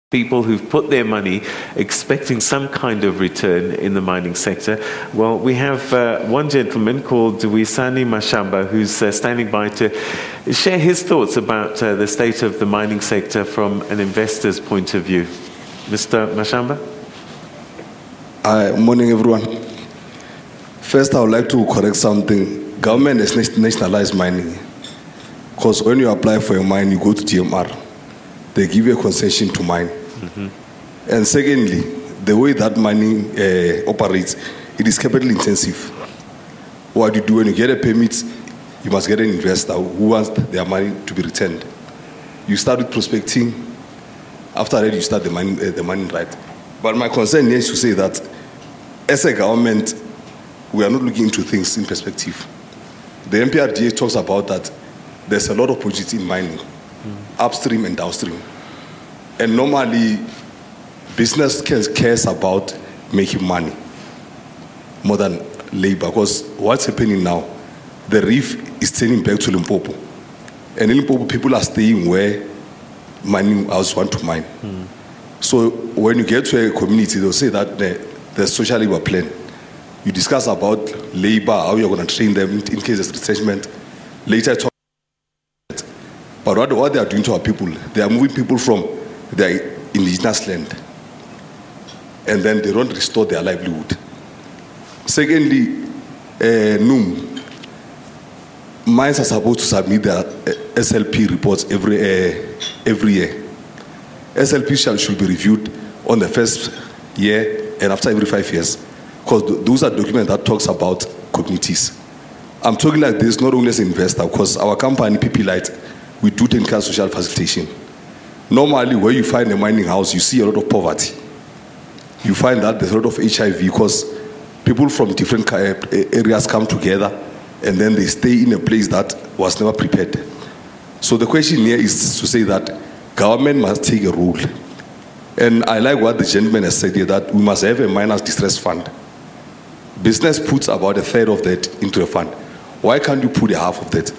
people who've put their money expecting some kind of return in the mining sector. Well, we have one gentleman called Wisani Mashamba who's standing by to share his thoughts about the state of the mining sector from an investor's point of view. Mr. Mashamba? Hi, morning everyone. First, I would like to correct something. Government has nationalized mining. Because when you apply for a mine, you go to GMR. They give you a concession to mine. Mm-hmm. And secondly, the way that mining operates, it is capital intensive. What you do when you get a permit, you must get an investor who wants their money to be returned. You start with prospecting. After that, you start the mining right. But my concern here is to say that as a government, we are not looking into things in perspective. The MPRDA talks about that there's a lot of projects in mining, upstream and downstream. And normally, business cares about making money more than labor. Because what's happening now, the reef is turning back to Limpopo. And in Limpopo, people are staying where mining houses want to mine. So when you get to a community, they'll say that the social labor plan. You discuss about labor, how you're going to train them in case there's retrenchment. Later, talk. But what they are doing to our people, they are moving people from their indigenous land. And then they don't restore their livelihood. Secondly, mines are supposed to submit their SLP reports every year. SLP should be reviewed on the first year and after every 5 years. Because those are documents that talks about communities. I'm talking like this not only as an investor, because our company, PP Light, we do take care of social facilitation. Normally, where you find a mining house, you see a lot of poverty. You find that there's a lot of HIV because people from different areas come together and then they stay in a place that was never prepared. So the question here is to say that government must take a role. And I like what the gentleman has said here, that we must have a miners distress fund. Business puts about a third of that into a fund. Why can't you put a half of that?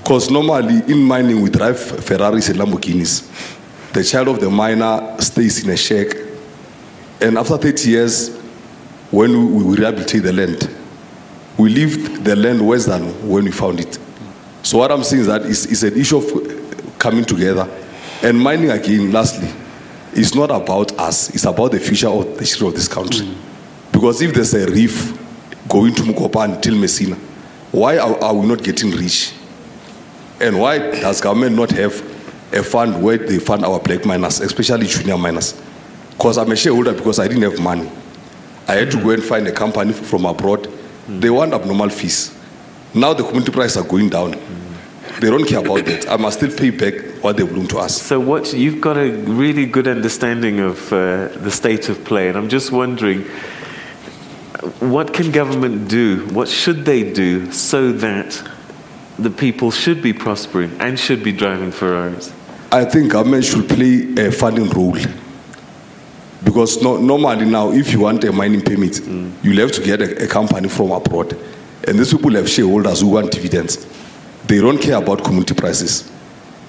Because normally in mining we drive Ferraris and Lamborghinis. The child of the miner stays in a shack. And after 30 years, when we rehabilitate the land, we leave the land worse than when we found it. So what I'm saying is that it's an issue of coming together. And mining, again, lastly, is not about us. It's about the future of the history of this country. Because if there's a reef going to Mokopane till Messina, why are we not getting rich? And why does government not have a fund where they fund our black miners, especially junior miners? Because I'm a shareholder because I didn't have money. I had to go and find a company from abroad. They want abnormal fees. Now the commodity prices are going down. They don't care about that. I must still pay back what they belong to us. So you've got a really good understanding of the state of play. And I'm just wondering, what can government do? What should they do so that the people should be prospering and should be driving Ferraris? I think government should play a funding role. Because normally now, if you want a mining permit, you'll have to get a company from abroad. And these people have shareholders who want dividends. They don't care about commodity prices.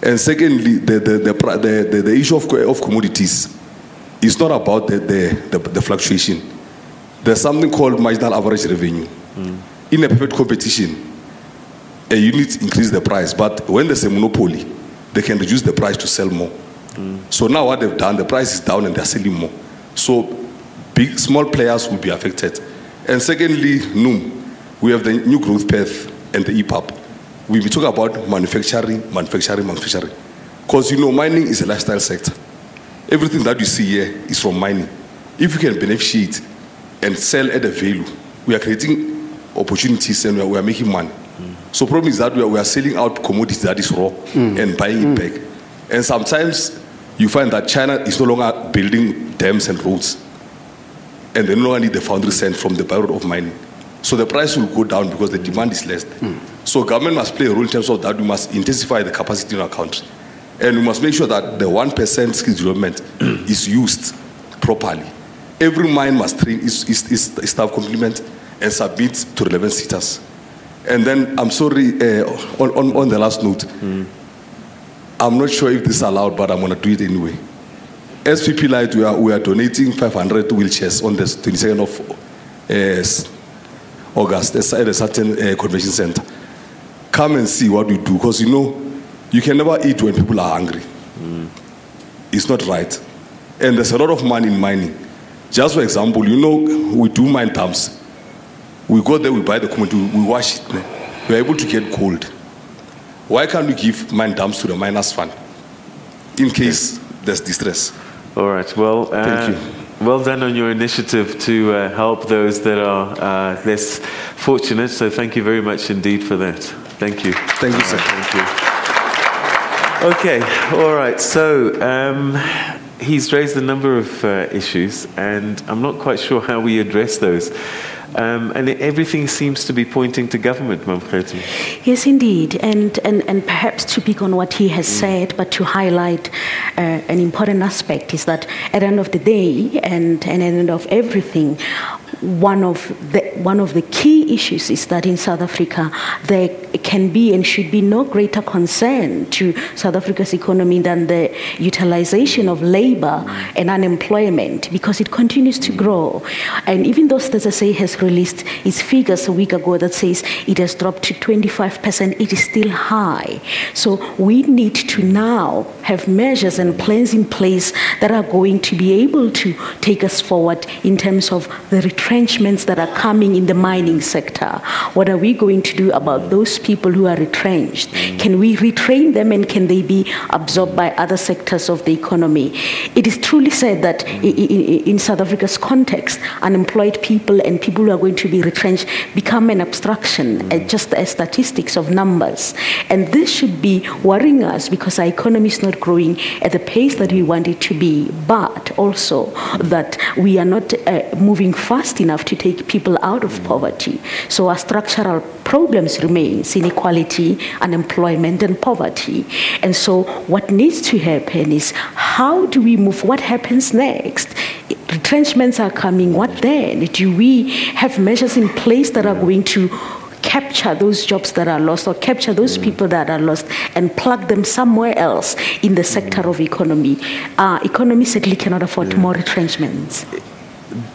And secondly, the issue of commodities is not about the fluctuation. There's something called marginal average revenue. In a perfect competition, a unit increase the price, but when there's a monopoly, they can reduce the price to sell more. So now what they've done, the price is down and they're selling more. So small players will be affected. And secondly, we have the new growth path and the EPAP. We talk about manufacturing. Because mining is a lifestyle sector. Everything that you see here is from mining. If you can beneficiate and sell at a value, we are creating opportunities and we are making money. So problem is that we are selling out commodities that is raw and buying it back. And sometimes you find that China is no longer building dams and roads. And they no longer need the foundry sand from the byproduct of mining. So the price will go down because the demand is less. So government must play a role in terms of that. We must intensify the capacity in our country. And we must make sure that the 1% skill development is used properly. Every mine must train its staff complement and submit to relevant sitters. And then, I'm sorry, on the last note, I'm not sure if this is allowed, but I'm going to do it anyway. SPP Light, we are donating 500 wheelchairs on the 22nd of August at a certain convention center. Come and see what we do, because you can never eat when people are hungry. It's not right. And there's a lot of money in mining. Just for example, we do mine dumps. We go there, we buy the commodity, we wash it. We're able to get gold. Why can't we give mine dumps to the miners' fund in case there's distress? All right. Well, thank you. Well done on your initiative to help those that are less fortunate. So thank you very much indeed for that. Thank you. Thank you, sir. Thank you. Okay. All right. So he's raised a number of issues, and I'm not quite sure how we address those. And everything seems to be pointing to government, Mamokgethi. Yes, indeed. And perhaps to pick on what he has said, but to highlight an important aspect is that at the end of the day and at the end of everything, one of the key issues is that in South Africa there can be and should be no greater concern to South Africa's economy than the utilization of labor and unemployment, because it continues to grow. And even though SABC has released its figures a week ago that says it has dropped to 25%, it is still high. So we need to now have measures and plans in place that are going to be able to take us forward in terms of the retrenchments that are coming in the mining sector. What are we going to do about those people who are retrenched? Can we retrain them, and can they be absorbed by other sectors of the economy? It is truly said that in South Africa's context, unemployed people and people who are going to be retrenched become an abstraction, just as statistics of numbers. And this should be worrying us, because our economy is not growing at the pace that we want it to be, but also that we are not moving fast enough to take people out of poverty. So our structural problems remain: inequality, unemployment, and poverty. And so what needs to happen is, how do we move? What happens next? Retrenchments are coming. What then? Do we have measures in place that are going to capture those jobs that are lost, or capture those people that are lost and plug them somewhere else in the sector of economy? Economy certainly cannot afford more retrenchments.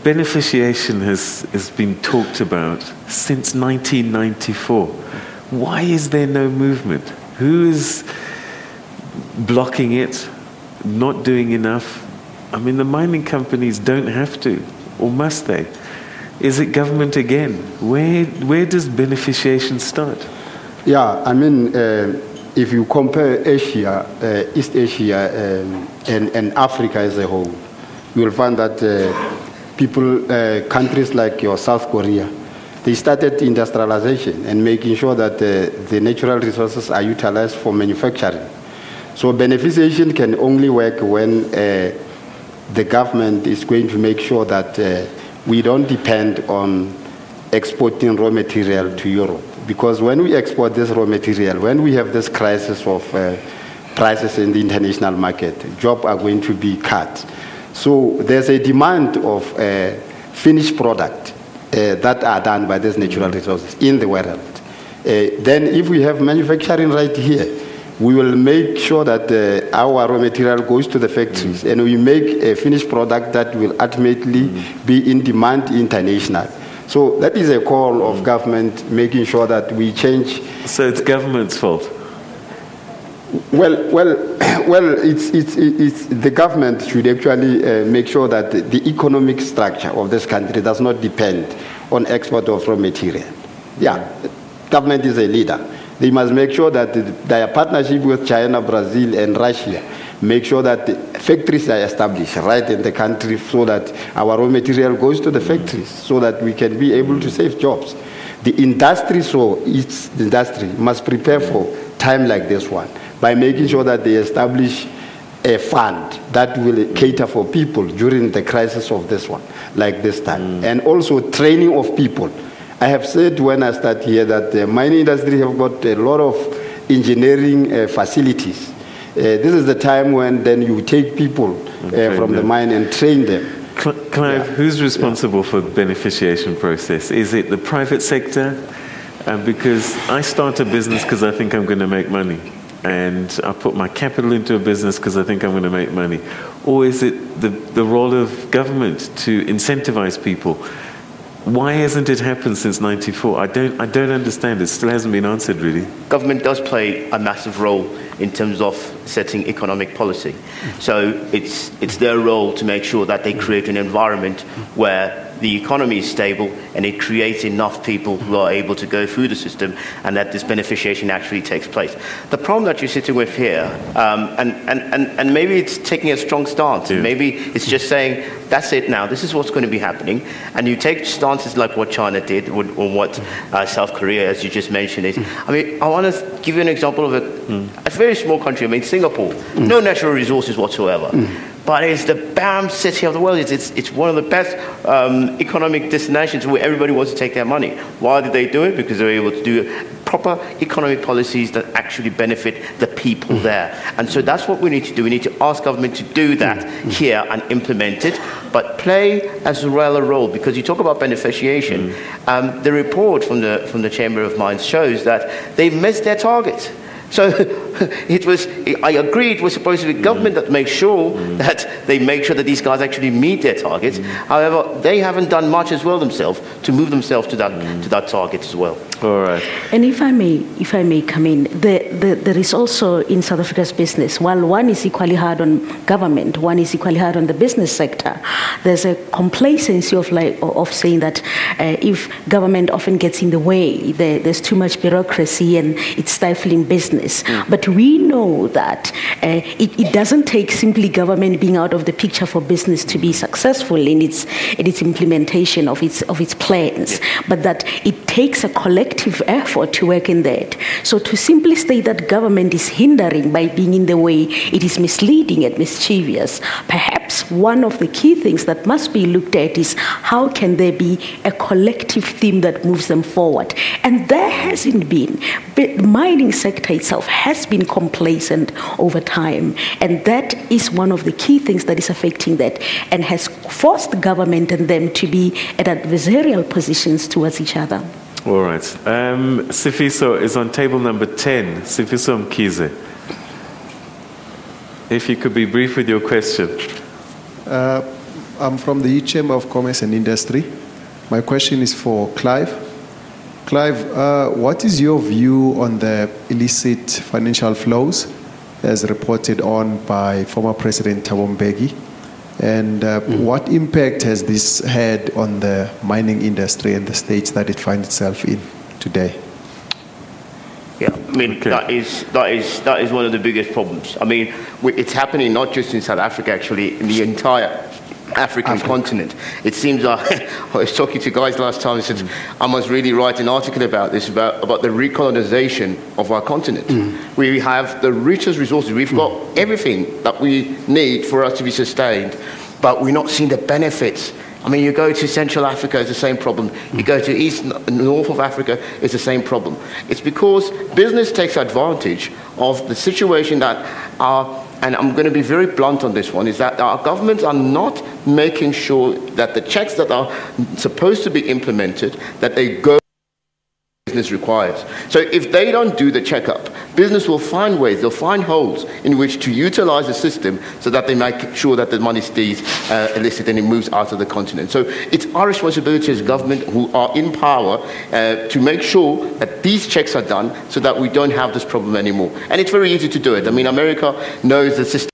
Beneficiation has been talked about since 1994. Why is there no movement? Who is blocking it, not doing enough? I mean, the mining companies don't have to, or must they? Is it government again? Where does beneficiation start? Yeah, I mean, if you compare Asia, East Asia, and Africa as a whole, you will find that countries like South Korea, they started industrialization and making sure that the natural resources are utilized for manufacturing. So beneficiation can only work when the government is going to make sure that we don't depend on exporting raw material to Europe. Because when we export this raw material, when we have this crisis of prices in the international market, jobs are going to be cut. So there's a demand of finished product that are done by these natural resources in the world. Then if we have manufacturing right here, we will make sure that our raw material goes to the factories, and we make a finished product that will ultimately be in demand international. So that is a call of government, making sure that we change. So it's government's fault? Well, it's the government should actually make sure that the economic structure of this country does not depend on export of raw material. Yeah, government is a leader. They must make sure that their partnership with China, Brazil, and Russia make sure that the factories are established right in the country, so that our raw material goes to the factories, so that we can be able to save jobs. The industry, each industry must prepare for time like this one by making sure that they establish a fund that will cater for people during the crisis of this one, like this time. And also training of people. I have said when I start here that the mining industry have got a lot of engineering facilities. This is the time when then you take people from the mine and train them. Clive, who's responsible for the beneficiation process? Is it the private sector? Because I start a business because I think I'm going to make money. and I put my capital into a business because I think I'm going to make money? Or is it the role of government to incentivize people? Why hasn't it happened since '94? I don't understand. It still hasn't been answered, really. Government does play a massive role in terms of setting economic policy. So it's their role to make sure that they create an environment where the economy is stable and it creates enough people who are able to go through the system and that this beneficiation actually takes place. The problem that you're sitting with here, and maybe it's taking a strong stance, yeah. maybe it's just saying, that's it now, this is what's going to be happening, and you take stances like what China did or what South Korea, as you just mentioned, is. I mean, I want to give you an example of a very small country. I mean, Singapore, no natural resources whatsoever. But it's the bam city of the world. It's one of the best economic destinations where everybody wants to take their money. Why did they do it? Because they were able to do proper economic policies that actually benefit the people there. And so that's what we need to do. We need to ask government to do that here and implement it, but play as well a role, because you talk about beneficiation. The report from the Chamber of Mines shows that they missed their target. So I agree, it was supposed to be government that makes sure that they make sure that these guys actually meet their targets. However, they haven't done much as well themselves to move themselves to that target as well. All right. And if I may come in, there is also in South Africa's business, while one is equally hard on government, one is equally hard on the business sector, there's a complacency of saying that if government often gets in the way, there's too much bureaucracy and it's stifling business. But we know that it doesn't take simply government being out of the picture for business to be successful in its implementation of its plans, but that it takes a collective effort to work in that. So to simply state that government is hindering by being in the way, it is misleading and mischievous. Perhaps one of the key things that must be looked at is how can there be a collective theme that moves them forward. And there hasn't been. The mining sector itself has been complacent over time, and that is one of the key things that is affecting that and has forced the government and them to be at adversarial positions towards each other. All right. Sifiso is on table number 10. Sifiso Mkhize. If you could be brief with your question. I'm from the Chamber of Commerce and Industry. My question is for Clive. Clive, what is your view on the illicit financial flows as reported on by former President Thabo Mbeki? And what impact has this had on the mining industry and the stage that it finds itself in today? Yeah, I mean, okay. that is one of the biggest problems. I mean, it's happening not just in South Africa, actually, in the entire African continent. It seems like, I was talking to guys last time, I said, I must really write an article about this, about the recolonization of our continent. We have the richest resources, we've got everything that we need for us to be sustained, but we're not seeing the benefits. I mean, you go to Central Africa, it's the same problem. You go to East and North of Africa, it's the same problem. It's because business takes advantage of the situation that and I'm going to be very blunt on this one, is that our governments are not making sure that the checks that are supposed to be implemented, that they go business requires. So if they don't do the checkup, business will find ways, they'll find holes in which to utilize the system so that they make sure that the money stays illicit and it moves out of the continent. So it's our responsibility as government who are in power to make sure that these checks are done so that we don't have this problem anymore. And it's very easy to do it. I mean, America knows the system.